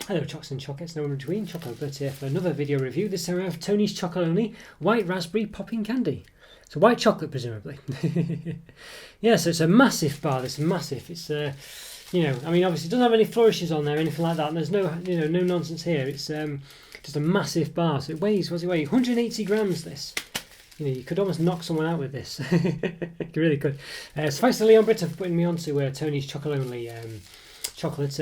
Hello Chocks and Chocolates, no one in between. Roberto here for another video review. This time I have Tony's Chocolonely White Raspberry Popping Candy. So white chocolate presumably. Yeah, so it's a massive bar, it's massive. It's you know, I mean obviously it doesn't have any flourishes on there or anything like that, and there's no no nonsense here. It's just a massive bar. So it weighs, what's it weigh? 180 grams this. You know, you could almost knock someone out with this. You really could. So thanks to Roberto for putting me on to Tony's Chocolonely chocolate.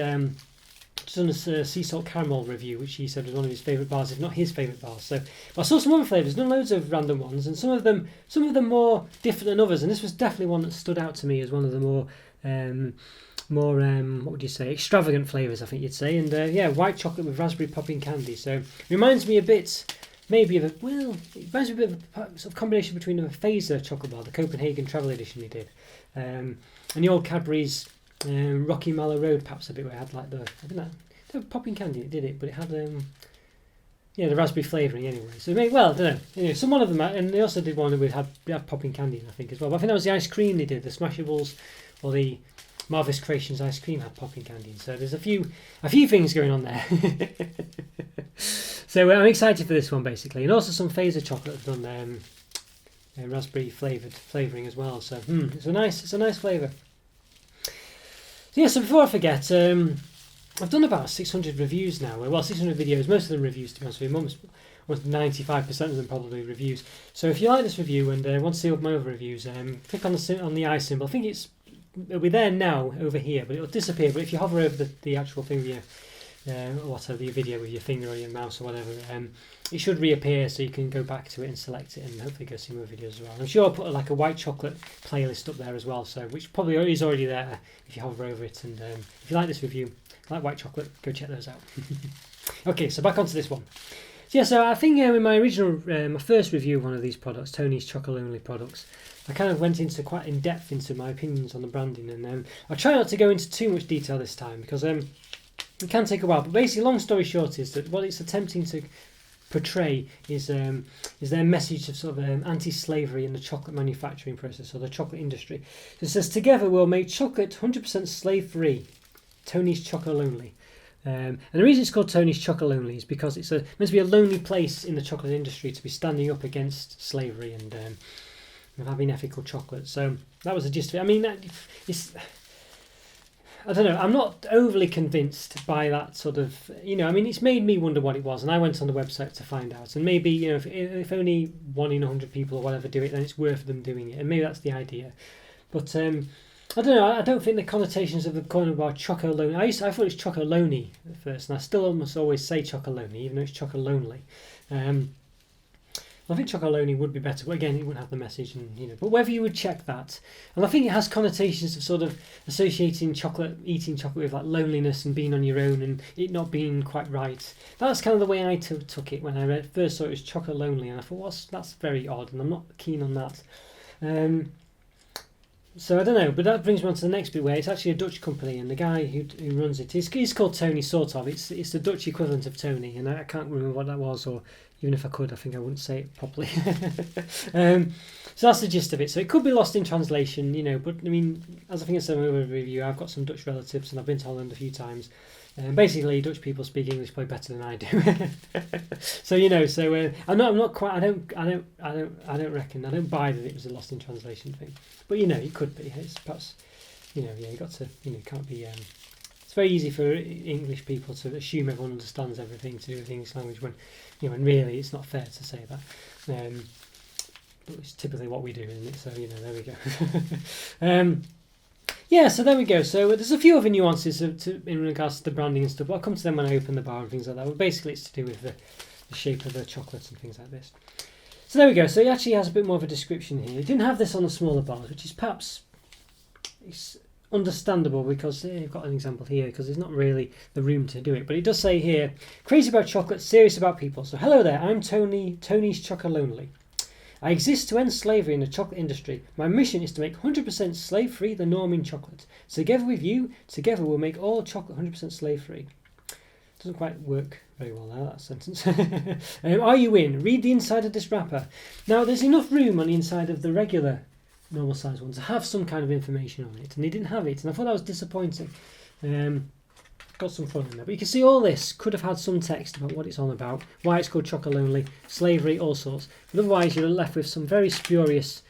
Just done a sea salt caramel review, which he said was one of his favourite bars, if not his favourite bars. So I saw some other flavours, done loads of random ones, and some of them more different than others. And this was definitely one that stood out to me as one of the more what would you say, extravagant flavours, I think you'd say. And yeah, white chocolate with raspberry popping candy. So it reminds me a bit, maybe of a, well, it reminds me a bit of a sort of combination between a Phaser chocolate bar, the Copenhagen Travel Edition he did, and the old Cadbury's Rocky Mallow Road, perhaps a bit, where it had like the, I don't know, the popping candy, it did it, but it had yeah, the raspberry flavouring anyway. So maybe, well, I don't know, anyway, some one of them, and they also did one that had popping candy in, I think, as well. But I think that was the ice cream they did, the Smashables or the Marvelous Creations ice cream had popping candy in. So there's a few things going on there. So I'm excited for this one basically, and also some Phaser chocolate have done raspberry flavouring as well. So it's a nice flavour. So yeah, so before I forget, I've done about 600 reviews now. Well, 600 videos, most of them reviews, to be honest with you. Almost 95% of them probably reviews. So if you like this review and want to see all my other reviews, click on the eye symbol. I think it'll be there now over here, but it'll disappear. But if you hover over the actual thing with your video with your finger or your mouse or whatever, it should reappear, so you can go back to it and select it and hopefully go see more videos as well. I'm sure I'll put like a white chocolate playlist up there as well, so which probably is already there if you hover over it. And if you like this review, like white chocolate, go check those out. Okay, so back onto this one. So yeah, so I think in my original, my first review of one of these products, Tony's Chocolonely products, I kind of went into quite in depth into my opinions on the branding, and I'll try not to go into too much detail this time because it can take a while. But basically, long story short, is that what it's attempting to portray is their message of sort of anti-slavery in the chocolate manufacturing process or the chocolate industry. So it says, "Together we'll make chocolate 100% slave-free. Tony's Chocolonely." And the reason it's called Tony's Chocolonely is because it's meant to be a lonely place in the chocolate industry to be standing up against slavery and having ethical chocolate. So that was the gist of it. I mean, I don't know, I'm not overly convinced by that sort of, I mean, it's made me wonder what it was, and I went on the website to find out, and maybe, if only 1 in 100 people or whatever do it, then it's worth them doing it, and maybe that's the idea. But I don't know, I don't think the connotations of the calling about Chocolonely, I thought it was Chocolonely at first, and I still almost always say Chocolonely, even though it's Chocolonely. I think Chocolonely would be better, but again, it wouldn't have the message, and but whether you would check that, and I think it has connotations of sort of associating eating chocolate with like loneliness and being on your own and it not being quite right. That's kind of the way I took it when I first saw it was Chocolonely, and I thought, that's very odd, and I'm not keen on that. So I don't know, but that brings me on to the next bit where it's actually a Dutch company, and the guy who runs it, he's called Tony, sort of. It's the Dutch equivalent of Tony, and I can't remember what that was, or even if I could, I think I wouldn't say it properly. So that's the gist of it. So it could be lost in translation, but I mean, as I think I said in my other review, I've got some Dutch relatives, and I've been to Holland a few times. Basically, Dutch people speak English probably better than I do. So I'm not quite. I don't reckon. I don't buy that it was a lost in translation thing. But it could be. It's perhaps, you got to, can't be. It's very easy for English people to assume everyone understands everything to do with the English language when, when really it's not fair to say that. But it's typically what we do, isn't it? So there we go. Yeah, so there we go. So there's a few other nuances in regards to the branding and stuff. I'll come to them when I open the bar and things like that. But basically, it's to do with the shape of the chocolates and things like this. So there we go. So it actually has a bit more of a description here. It didn't have this on the smaller bars, which is perhaps it's understandable because I've got an example here because there's not really the room to do it. But it does say here, crazy about chocolate, serious about people. So hello there, I'm Tony's Chocolonely. I exist to end slavery in the chocolate industry. My mission is to make 100% slave-free the norm in chocolate. Together with you, together we'll make all chocolate 100% slave-free. Doesn't quite work very well there, that sentence. Are you in? Read the inside of this wrapper. Now, there's enough room on the inside of the regular normal size ones to have some kind of information on it, and they didn't have it, and I thought that was disappointing. got some fun in there. But you can see all this could have had some text about what it's on about, why it's called Chocolonely, slavery, all sorts. But otherwise, you're left with some very spurious.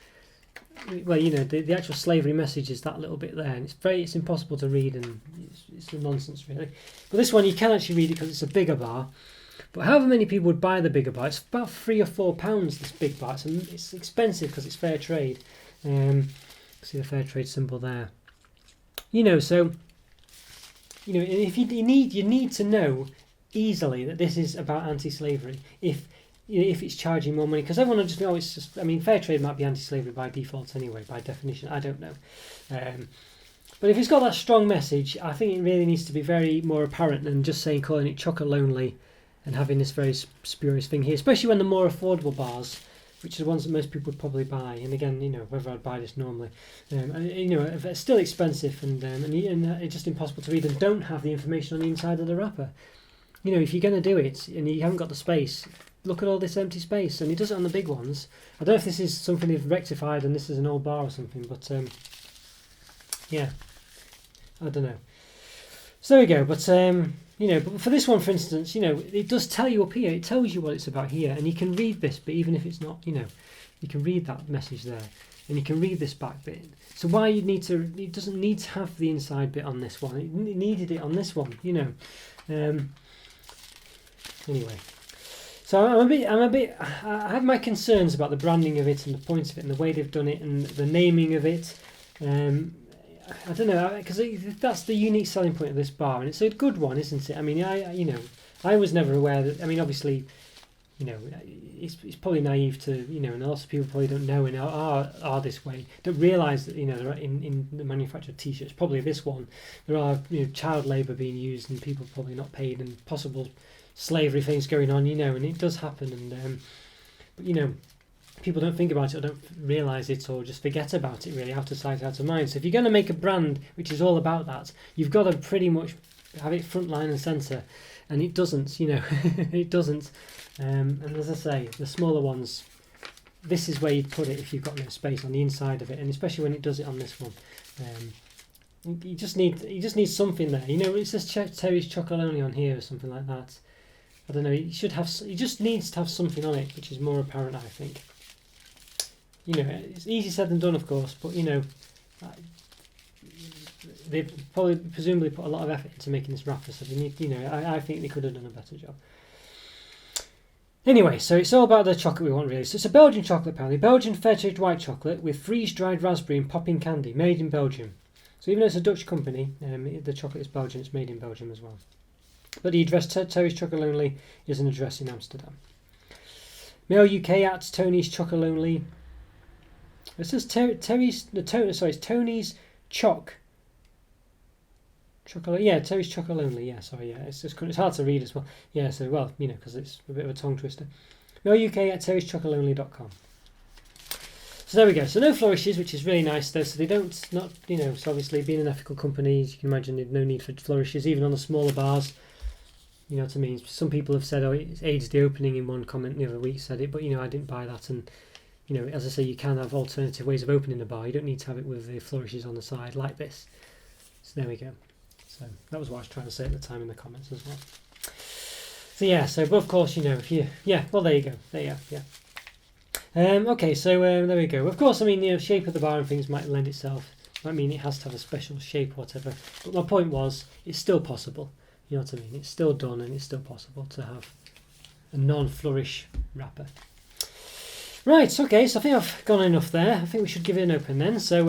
Well, you know, the actual slavery message is that little bit there, and it's impossible to read, and it's nonsense really. But this one you can actually read it because it's a bigger bar. But however many people would buy the bigger bar, it's about £3 or £4. This big bar, it's expensive because it's fair trade. See the fair trade symbol there. You know, so you know, if you need to know easily that this is about anti-slavery. If it's charging more money, because everyone will just know it's just. I mean, fair trade might be anti-slavery by default anyway, by definition. I don't know. But if it's got that strong message, I think it really needs to be very more apparent than just calling it Chocolonely and having this very spurious thing here, especially when the more affordable bars, which are the ones that most people would probably buy. And again, you know, whether I'd buy this normally, you know, it's still expensive and it's just impossible to read and don't have the information on the inside of the wrapper. You know, if you're going to do it and you haven't got the space, look at all this empty space. And he does it on the big ones. I don't know if this is something they've rectified and this is an old bar or something, but yeah, I don't know. So there we go. But you know, but for this one, for instance, you know, it does tell you up here. It tells you what it's about here, and you can read this. But even if it's not, you know, you can read that message there, and you can read this back bit. So why you need to? It doesn't need to have the inside bit on this one. It needed it on this one, you know. Anyway, so I have my concerns about the branding of it and the point of it and the way they've done it and the naming of it. I don't know, because that's the unique selling point of this bar, and it's a good one, isn't it? I mean, I was never aware that. I mean, obviously, you know, it's probably naive to, you know, and lots of people probably don't know and are this way, don't realise that, you know, there are in the manufacture of t-shirts, probably this one, there are, you know, child labour being used and people probably not paid and possible slavery things going on, you know, and it does happen, and but you know, people don't think about it or don't realise it or just forget about it, really, out of sight, out of mind. So if you're going to make a brand which is all about that, you've got to pretty much have it front line and centre, and it doesn't, you know. It doesn't, and as I say, the smaller ones, this is where you'd put it if you've got no space on the inside of it, and especially when it does it on this one. You just need something there, you know. It says Terry's Chocolonely on here or something like that. I don't know, it just needs to have something on it which is more apparent, I think. You know, it's easier said than done, of course, but you know, they've probably presumably put a lot of effort into making this wrapper, so they need, you know, I think they could have done a better job. Anyway, so it's all about the chocolate we want, really. So it's a Belgian chocolate, apparently. Belgian fair trade white chocolate with freeze-dried raspberry and popping candy, made in Belgium. So even though it's a Dutch company, the chocolate is Belgian, it's made in Belgium as well. But the address, Terry's Chocolonely, is an address in Amsterdam. Mail UK at Tony's Chocolonely. It says it's Tony's Chocolo. Yeah, Terry's Chocolonely. Yeah, sorry. Yeah, it's hard to read as well. Yeah, so well, you know, because it's a bit of a tongue twister. Mail UK at terry'schocolonely.com. So there we go. So no flourishes, which is really nice though. So they don't, not, you know, so obviously being an ethical company, as you can imagine, there's no need for flourishes, even on the smaller bars. You know what I mean? Some people have said, oh, it aids the opening. In one comment the other week said it, but you know, I didn't buy that. And you know, as I say, you can have alternative ways of opening the bar. You don't need to have it with the flourishes on the side like this. So there we go. So that was what I was trying to say at the time in the comments as well. So yeah, so but of course, you know, if you, yeah, well, there you go. There you are, yeah. Okay, so there we go. Of course, I mean, the shape of the bar and things might lend itself. I mean, it has to have a special shape or whatever. But my point was, it's still possible. You know what I mean? It's still done and it's still possible to have a non-flourish wrapper. Right, okay, so I think I've gone enough there. I think we should give it an open then. So,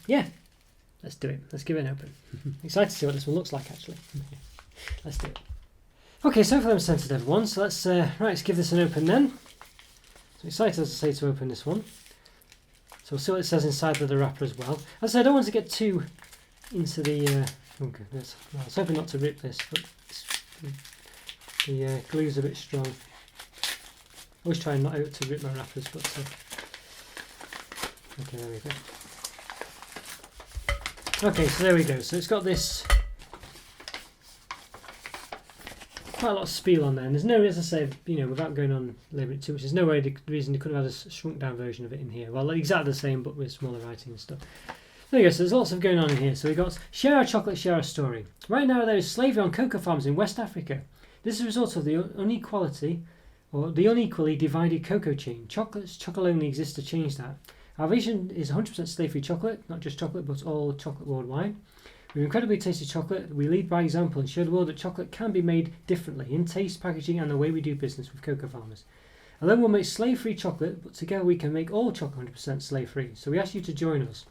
yeah, let's do it. Let's give it an open. Excited to see what this one looks like, actually. Let's do it. Okay, so hopefully I'm centered, everyone. So let's give this an open then. So excited, as I say, to open this one. So we'll see what it says inside of the wrapper as well. As I say, I don't want to get too into the... oh goodness, I was hoping not to rip this, but the glue's a bit strong. Always try not to rip my wrappers, but okay, there we go. Okay, so there we go. So it's got this quite a lot of spiel on there, and there's no, as I say, you know, without going on labouring it too much, there's no reason they could have had a shrunk down version of it in here. Well, exactly the same, but with smaller writing and stuff. There you go, so there's lots of going on in here. So we've got share our chocolate, share our story. Right now there is slavery on cocoa farms in West Africa. This is a result of the unequality or the unequally divided cocoa chain. Chocolonely exists to change that. Our vision is 100% slave-free chocolate, not just chocolate but all chocolate worldwide. With incredibly tasty chocolate, we lead by example and show the world that chocolate can be made differently in taste, packaging and the way we do business with cocoa farmers. Alone we'll make slave-free chocolate, but together we can make all chocolate 100% slave-free. So we ask you to join us.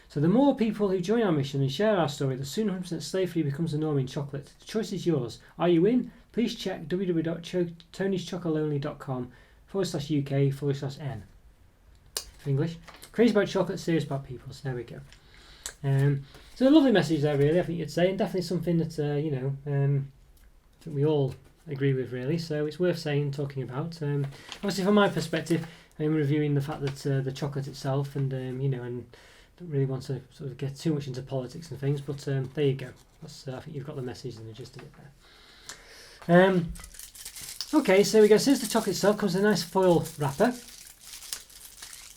So the more people who join our mission and share our story, the sooner 100% slave-free becomes the norm in chocolate. The choice is yours. Are you in? Please check www.tonyschocolonely.com/UK/N for English. Crazy about chocolate, serious about people. So there we go. So a lovely message there, really, I think you'd say, and definitely something that, I think we all agree with, really. So it's worth saying, talking about. Obviously, from my perspective, I'm reviewing the fact that the chocolate itself and, and don't really want to sort of get too much into politics and things, but there you go. That's, I think you've got the message and the gist of it there. Okay, so we go. Since the chocolate itself comes in a nice foil wrapper.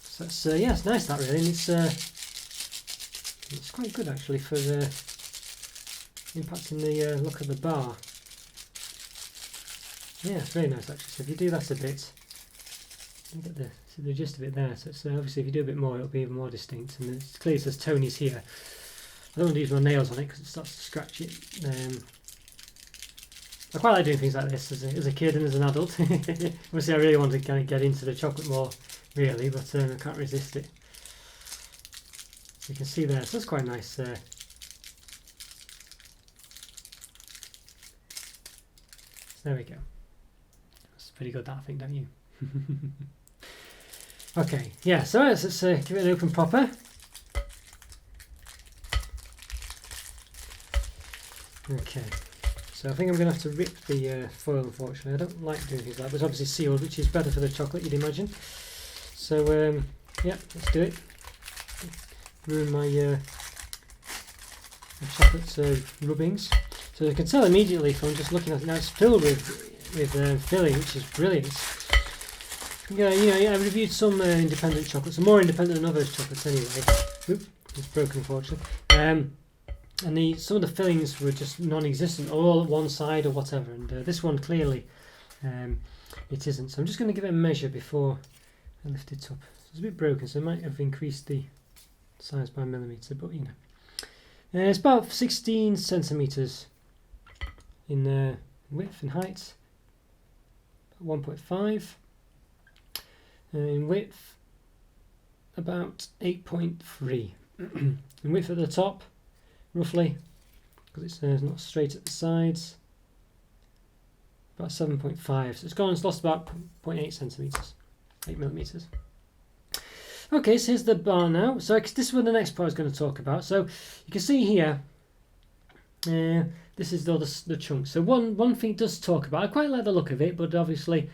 So that's, it's nice that really, and it's quite good actually for impacting the look of the bar. Yeah, it's very nice actually. So if you do that a bit, you get the gist of it there. So it's, obviously if you do a bit more, it'll be even more distinct. And it's clearly says Tony's here. I don't want to use my nails on it because it starts to scratch it. I quite like doing things like this as a kid and as an adult. Obviously I really want to kind of get into the chocolate more, really, but I can't resist it. You can see there, so that's quite nice. So there we go. That's pretty good, that I think, don't you? Okay, yeah. So let's give it an open proper. Okay. So I think I'm going to have to rip the foil, unfortunately. I don't like doing things like that, but it's obviously sealed, which is better for the chocolate, you'd imagine. So, yeah, let's do it. Ruin my chocolate rubbings. So you can tell immediately from just looking at it now, it's filled with filling, which is brilliant. Yeah, I've reviewed some independent chocolates, more independent than others chocolates anyway. Oop, it's broken, unfortunately. And some of the fillings were just non-existent, all at one side or whatever, and this one clearly it isn't. So I'm just going to give it a measure before I lift it up. It's a bit broken, so I might have increased the size by a millimetre, but it's about 16 centimetres in width and height, 1.5, in width about 8.3, in width at the top roughly, because it's not straight at the sides, about 7.5, so it's lost about 0.8 centimetres, 8 millimetres. Okay, so here's the bar now. So this is what the next part I was going to talk about. So you can see here, this is the chunks. So one thing it does talk about, I quite like the look of it, but obviously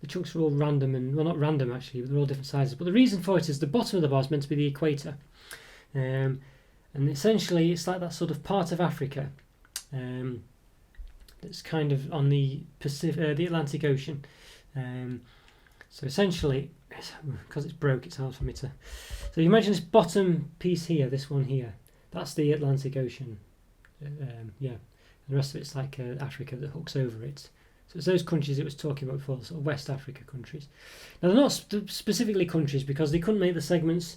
the chunks are all random, and well, not random actually, but they're all different sizes. But the reason for it is the bottom of the bar is meant to be the equator, and essentially it's like that sort of part of Africa that's kind of on the Atlantic Ocean. So essentially, because it's broke, it's hard for me to. So you imagine this bottom piece here, this one here, that's the Atlantic Ocean. Yeah, and the rest of it's like Africa that hooks over it. So it's those countries it was talking about before, sort of West Africa countries. Now they're not specifically countries because they couldn't make the segments.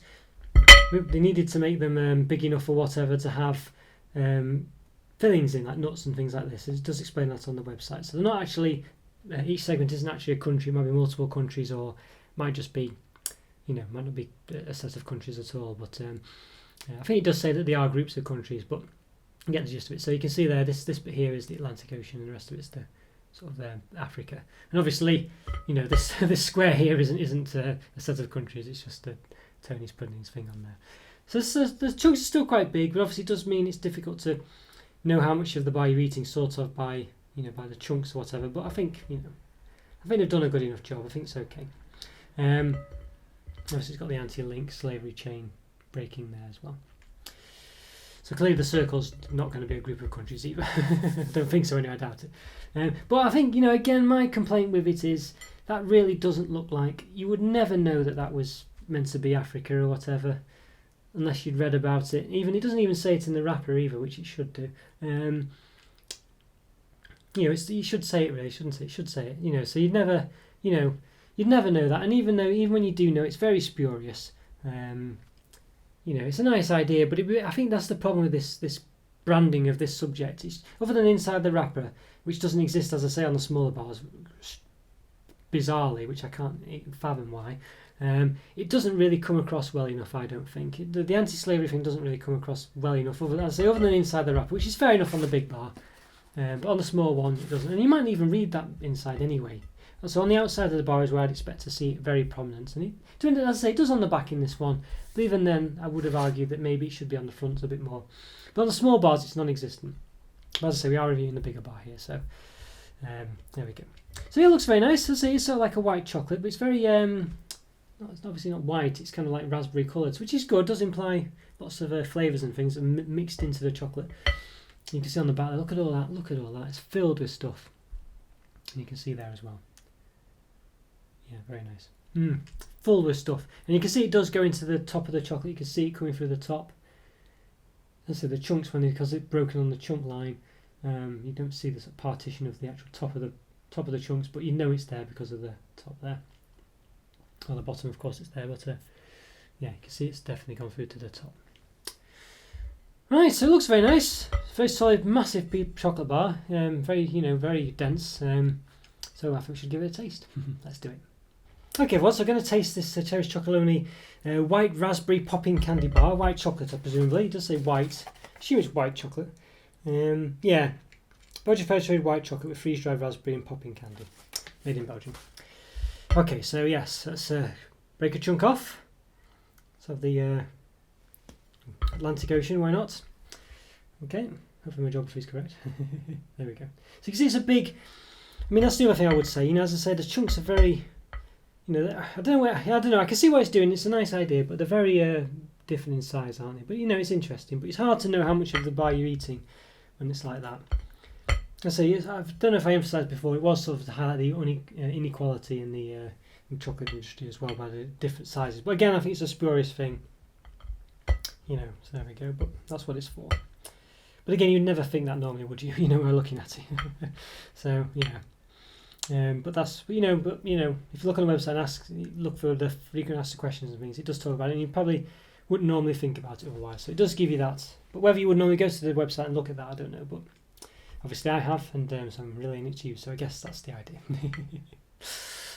They needed to make them big enough or whatever to have fillings in, like nuts and things like this. It does explain that on the website. So they're not actually. Each segment isn't actually a country. It might be multiple countries, or might just be, might not be a set of countries at all. But I think it does say that they are groups of countries, but you get the gist of it. So you can see there, this bit here is the Atlantic Ocean, and the rest of it's the sort of Africa. And obviously, this square here isn't a set of countries. It's just Tony's putting his thing on there. So the chunks are still quite big, but obviously it does mean it's difficult to know how much of the bar you're eating, sort of by by the chunks or whatever. But I think they've done a good enough job. I think it's okay. Obviously it's got the anti-link slavery chain breaking there as well. So clearly the circle's not going to be a group of countries either. I don't think so anyway, I doubt it. But I think, again, my complaint with it is that really doesn't look like, you would never know that was meant to be Africa or whatever. unless you'd read about it. Even it doesn't even say it in the wrapper either, which it should do. You should say it really, shouldn't it? It should say it. So you'd never know that. And even when you do know, it's very spurious. It's a nice idea, but I think that's the problem with this branding of this subject. It's, other than inside the wrapper, which doesn't exist, as I say, on the smaller bars, bizarrely, which I can't fathom why. It doesn't really come across well enough, I don't think. The anti-slavery thing doesn't really come across well enough, other than inside the wrapper, which is fair enough on the big bar, but on the small one it doesn't. And you might even read that inside anyway. So on the outside of the bar is where I'd expect to see it very prominent. And as I say, it does on the back in this one, but even then I would have argued that maybe it should be on the front a bit more. But on the small bars it's non-existent. But as I say, we are reviewing the bigger bar here, so there we go. So it looks very nice. As I say, it's sort of like a white chocolate, but it's very it's obviously not white, it's kind of like raspberry coloured, which is good. It does imply lots of flavours and things mixed into the chocolate. You can see on the back, look at all that, it's filled with stuff. And you can see there as well. Yeah, very nice. Full with stuff. And you can see it does go into the top of the chocolate. You can see it coming through the top. And so the chunks, because it's broken on the chunk line, you don't see this partition of the actual top of the chunks, but you know it's there because of the top there. On the bottom, of course, it's there, but yeah, you can see it's definitely gone through to the top. Right, so it looks very nice. Very solid, massive chocolate bar. Very dense. So I think we should give it a taste. Let's do it. Okay, well, so I'm going to taste this Cherry's Chocolonely white raspberry popping candy bar. White chocolate, presumably. It does say white. I assume it's white chocolate. Yeah. Belgian fair trade white chocolate with freeze-dried raspberry and popping candy. Made in Belgium. Okay, so yes, let's break a chunk off. Let's have the Atlantic Ocean, why not? Okay, hopefully my geography is correct. There we go. So you can see it's a big, that's the other thing I would say. As I said, the chunks are very, I don't know, I can see what it's doing. It's a nice idea, but they're very different in size, aren't they? But it's interesting, but it's hard to know how much of the bar you're eating when it's like that. I say, I don't know if I emphasised before, it was sort of to highlight the inequality in the chocolate industry as well by the different sizes. But again, I think it's a spurious thing. So there we go, but that's what it's for. But again, you'd never think that normally, would you? We're looking at it. So, yeah. But if you look on the website and look for the frequent asked questions and things, it does talk about it, and you probably wouldn't normally think about it otherwise. So it does give you that. But whether you would normally go to the website and look at that, I don't know. But obviously I have, and so I'm relaying it to you, so I guess that's the idea.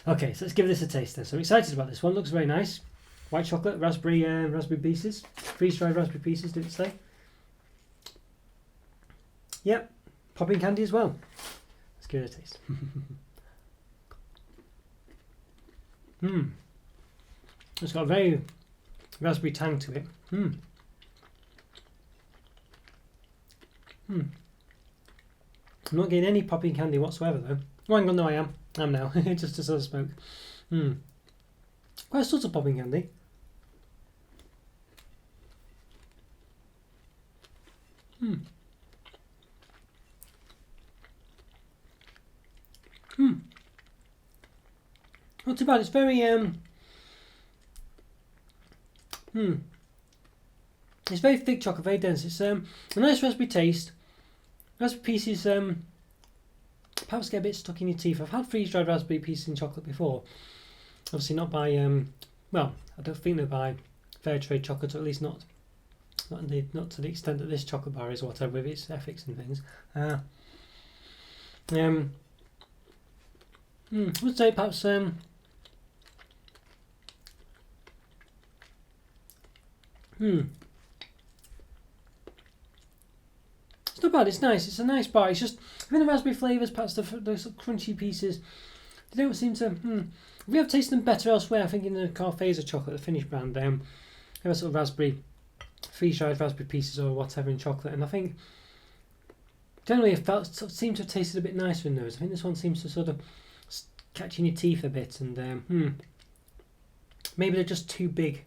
Okay, so let's give this a taste then. So I'm excited about this one. Looks very nice. White chocolate, raspberry pieces. Freeze-dried raspberry pieces, did it say? Yep. Popping candy as well. Let's give it a taste. It's got a very raspberry tang to it. I'm not getting any popping candy whatsoever though. Oh, hang on, no, I am. I'm now. Just as I spoke. Quite a sort of popping candy. Not too bad. It's very it's very thick chocolate, very dense. It's a nice raspberry taste. Raspberry pieces perhaps get a bit stuck in your teeth. I've had freeze-dried raspberry pieces in chocolate before. Obviously not by I don't think they're by fair trade chocolate, or at least not to the extent that this chocolate bar is, or whatever, with its ethics and things. I would say perhaps it's not bad, it's nice, it's a nice bar. It's just, I think the raspberry flavours, perhaps the sort of crunchy pieces, they don't seem to, we have tasted them better elsewhere. I think in the Carphaser chocolate, the Finnish brand, they have a sort of raspberry, freeze-dried raspberry pieces or whatever in chocolate, and I think generally it seemed to have tasted a bit nicer in those. I think this one seems to sort of catch in your teeth a bit, and maybe they're just too big.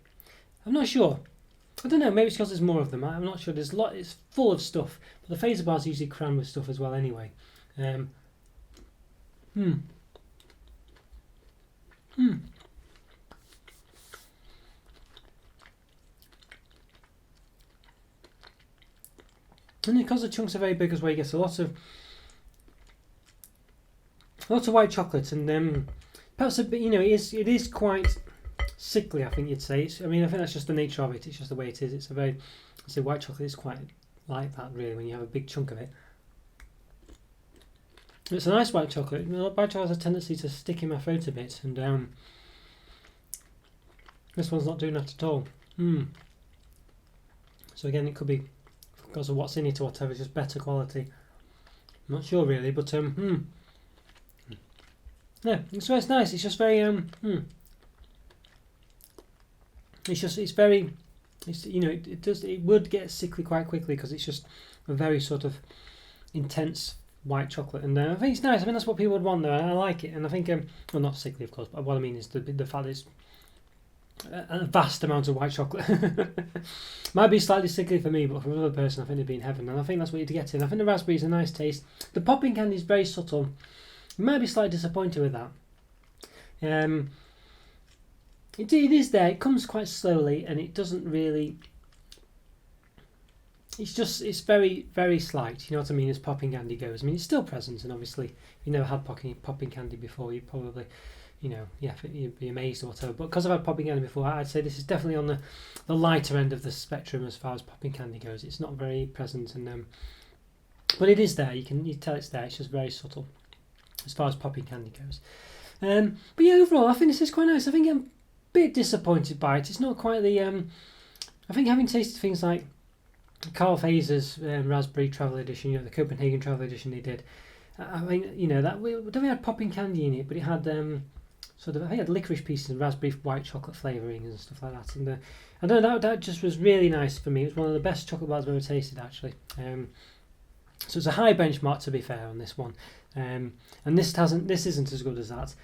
I'm not sure. I don't know, maybe it's because there's more of them. I'm not sure. There's a lot. It's full of stuff, but the phaser bars usually crammed with stuff as well anyway. And because the chunks are very big as well, you get a lot of white chocolate, and perhaps a bit, it is quite sickly, I think you'd say. I think that's just the nature of it. It's just the way it is. It's a very, I say, white chocolate is quite like that, really, when you have a big chunk of it. It's a nice white chocolate. White chocolate has a tendency to stick in my throat a bit, and this one's not doing that at all. So again, it could be because of what's in it or whatever, just better quality. I'm not sure really, but yeah, it's nice. It's just very it would get sickly quite quickly because it's just a very sort of intense white chocolate, and I think it's nice. I mean, that's what people would want though. I like it, and I think well, not sickly of course, but what I mean is the fact that it's a vast amount of white chocolate. Might be slightly sickly for me, but for another person I think it'd be in heaven, and I think that's what you'd get in. I think the raspberry is a nice taste. The popping candy is very subtle. You might be slightly disappointed with that. It is there. It comes quite slowly, and it doesn't really. It's very, very slight. You know what I mean? As popping candy goes, I mean it's still present, and obviously if you never had popping candy before, you probably, you'd be amazed or whatever. But because I've had popping candy before, I'd say this is definitely on the lighter end of the spectrum as far as popping candy goes. It's not very present, and but it is there. You tell it's there. It's just very subtle as far as popping candy goes. But yeah, overall, I think this is quite nice. I think I'm a bit disappointed by it. It's not quite the. I think having tasted things like Carl Faser's Raspberry Travel Edition, the Copenhagen Travel Edition they did. I mean, that we had popping candy in it, but it had I think it had licorice pieces and raspberry white chocolate flavouring and stuff like that. And I don't know, that just was really nice for me. It was one of the best chocolate bars I've ever tasted, actually. So it's a high benchmark, to be fair, on this one. And this isn't as good as that.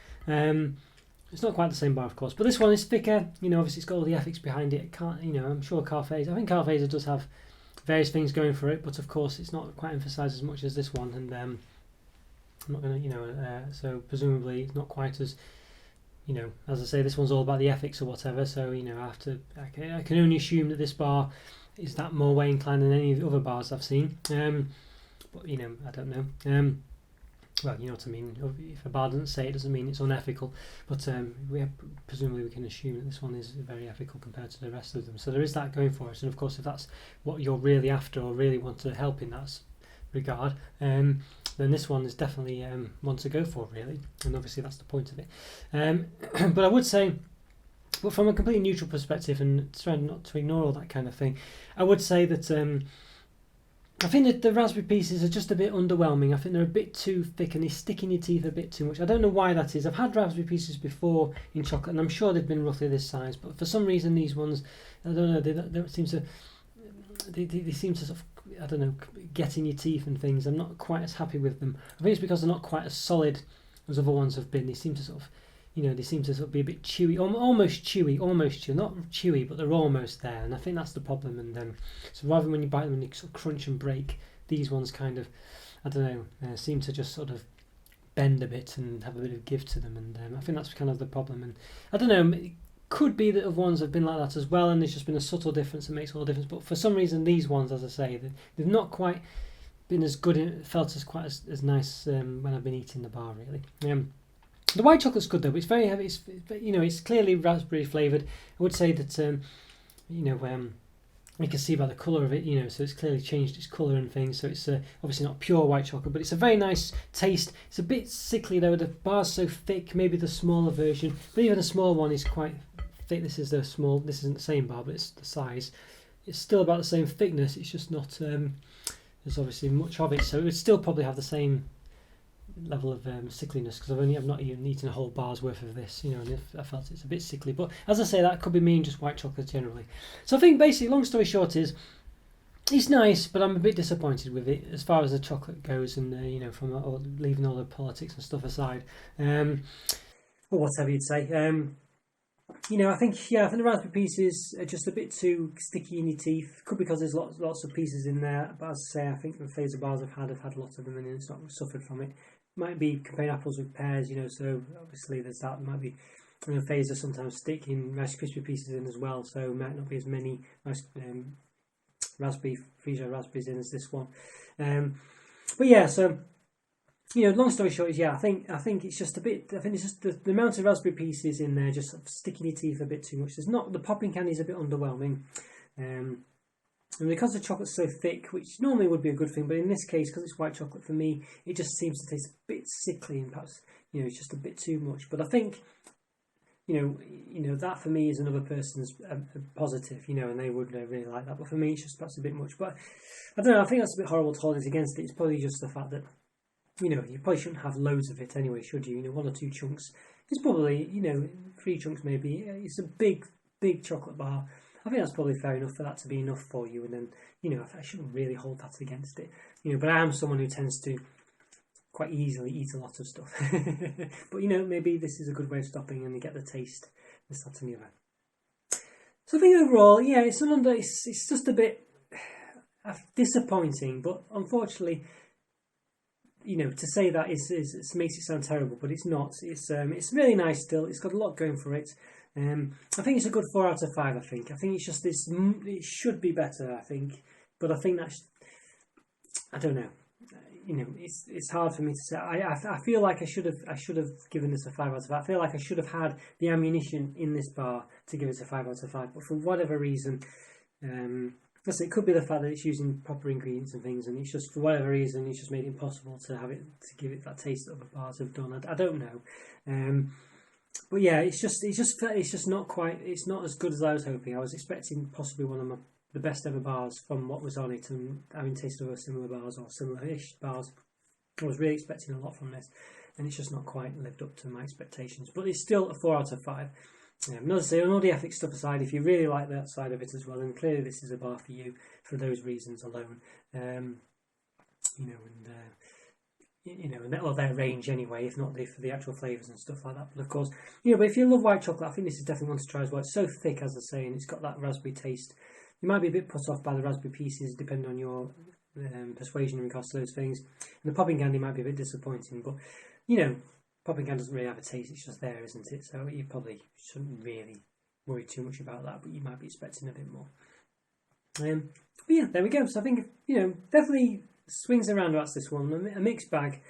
It's not quite the same bar, of course, but this one is thicker. Obviously it's got all the ethics behind it. I'm sure Carl Faser. I think Carl Faser does have various things going for it, but of course it's not quite emphasised as much as this one. And I'm not going to, so presumably it's not quite as, as I say, this one's all about the ethics or whatever. So I can only assume that this bar is that more way inclined than any of the other bars I've seen. But I don't know. Well, you know what I mean. If a bar doesn't say it, doesn't mean it's unethical. But presumably we can assume that this one is very ethical compared to the rest of them. So there is that going for us. And of course, if that's what you're really after or really want to help in that regard, then this one is definitely one to go for, really. And obviously that's the point of it. But I would say, but from a completely neutral perspective, and trying not to ignore all that kind of thing, I would say that I think that the raspberry pieces are just a bit underwhelming. I think they're a bit too thick and they stick in your teeth a bit too much. I don't know why that is. I've had raspberry pieces before in chocolate, and I'm sure they've been roughly this size. But for some reason, these ones, I don't know, they don't seem to. They seem to sort of, I don't know, get in your teeth and things. I'm not quite as happy with them. I think it's because they're not quite as solid as other ones have been. They seem to sort of, they seem to sort of be a bit chewy, almost chewy, not chewy, but they're almost there. And I think that's the problem. And so rather than when you bite them and they sort of crunch and break, these ones kind of, I don't know, seem to just sort of bend a bit and have a bit of give to them. And I think that's kind of the problem. And I don't know, it could be that other ones have been like that as well, and there's just been a subtle difference that makes all the difference. But for some reason, these ones, as I say, they've not quite been as good, felt as quite as nice when I've been eating the bar, really. The white chocolate's good though, but it's very heavy. It's clearly raspberry flavoured. I would say that you can see by the colour of it, so it's clearly changed its colour and things. So it's obviously not pure white chocolate, but it's a very nice taste. It's a bit sickly though. The bar's so thick. Maybe the smaller version, but even the small one is quite thick. This isn't the same bar, but it's the size. It's still about the same thickness. It's just not. There's obviously much of it, so it would still probably have the same level of sickliness, because I've not even eaten a whole bar's worth of this, and if I felt it's a bit sickly. But as I say, that could be me and just white chocolate generally. So I think basically, long story short is, it's nice, but I'm a bit disappointed with it as far as the chocolate goes, and from leaving all the politics and stuff aside, or whatever you'd say. I think the raspberry pieces are just a bit too sticky in your teeth. Could be because there's lots of pieces in there, but as I say, I think the Faser bars I've had lots of them, and it's not suffered from it. Might be comparing apples with pears, so obviously there's that. Might be, Faser sometimes stick in Rice Krispie pieces in as well, so might not be as many raspberry, freeze-dried raspberries in as this one. But yeah, so long story short is I think it's just a bit. I think it's just the amount of raspberry pieces in there just sort of sticking your teeth a bit too much. There's not the popping candy is a bit underwhelming. And because the chocolate's so thick, which normally would be a good thing, but in this case, because it's white chocolate, for me, it just seems to taste a bit sickly and perhaps, it's just a bit too much. But I think, that for me is another person's positive, and they would really like that. But for me, it's just perhaps a bit much. But I don't know, I think that's a bit horrible to hold it against it. It's probably just the fact that, you probably shouldn't have loads of it anyway, should you? 1 or 2 chunks. It's probably, 3 chunks maybe. It's a big, big chocolate bar. I think that's probably fair enough for that to be enough for you. And then, I shouldn't really hold that against it. But I am someone who tends to quite easily eat a lot of stuff. But, maybe this is a good way of stopping and you get the taste, this, that and the other. So I think overall, it's just a bit disappointing. But unfortunately, to say that it makes it sound terrible, but it's not. It's really nice still. It's got a lot going for it. I think it's a good 4 out of 5. I think it's just this. It should be better. I think, but I think I don't know. It's hard for me to say. I feel like I should have given this a 5 out of 5. I feel like I should have had the ammunition in this bar to give it a 5 out of 5. But for whatever reason, it could be the fact that it's using proper ingredients and things, and it's just for whatever reason it's just made it impossible to give it that taste that other bars have done. I don't know. But yeah, it's just not quite. It's not as good as I was hoping. I was expecting possibly one of the best ever bars from what was on it, and having tasted other similar bars or similar-ish bars, I was really expecting a lot from this, and it's just not quite lived up to my expectations. But it's still a 4 out of 5. Not to say, all the ethics stuff aside, if you really like that side of it as well, then clearly this is a bar for you for those reasons alone. Or their range anyway, if not for the actual flavours and stuff like that. But of course, but if you love white chocolate, I think this is definitely one to try as well. It's so thick, as I say, and it's got that raspberry taste. You might be a bit put off by the raspberry pieces, depending on your persuasion in regards to those things. And the popping candy might be a bit disappointing, but popping candy doesn't really have a taste. It's just there, isn't it? So you probably shouldn't really worry too much about that, but you might be expecting a bit more. But yeah, there we go. So I think definitely swings and roundabouts this one, a mixed bag,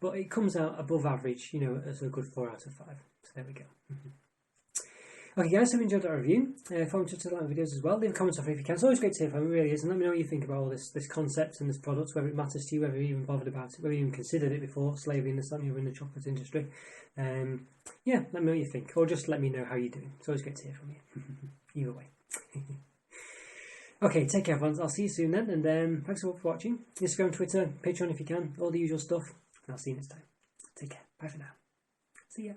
but it comes out above average, as a good 4 out of 5. So there we go. Okay guys, hope you enjoyed that review. If you want to like videos as well, leave a comment off if you can. It's always great to hear from you, it really is, and let me know what you think about all this concept and this product, whether it matters to you, whether you even bothered about it, whether you even considered it before, slavery in the chocolate industry. Yeah, let me know what you think, or just let me know how you're doing. It's always great to hear from you. Either way. Okay, take care everyone, I'll see you soon then, and thanks for watching. Instagram, Twitter, Patreon if you can, all the usual stuff, and I'll see you next time. Take care, bye for now. See ya.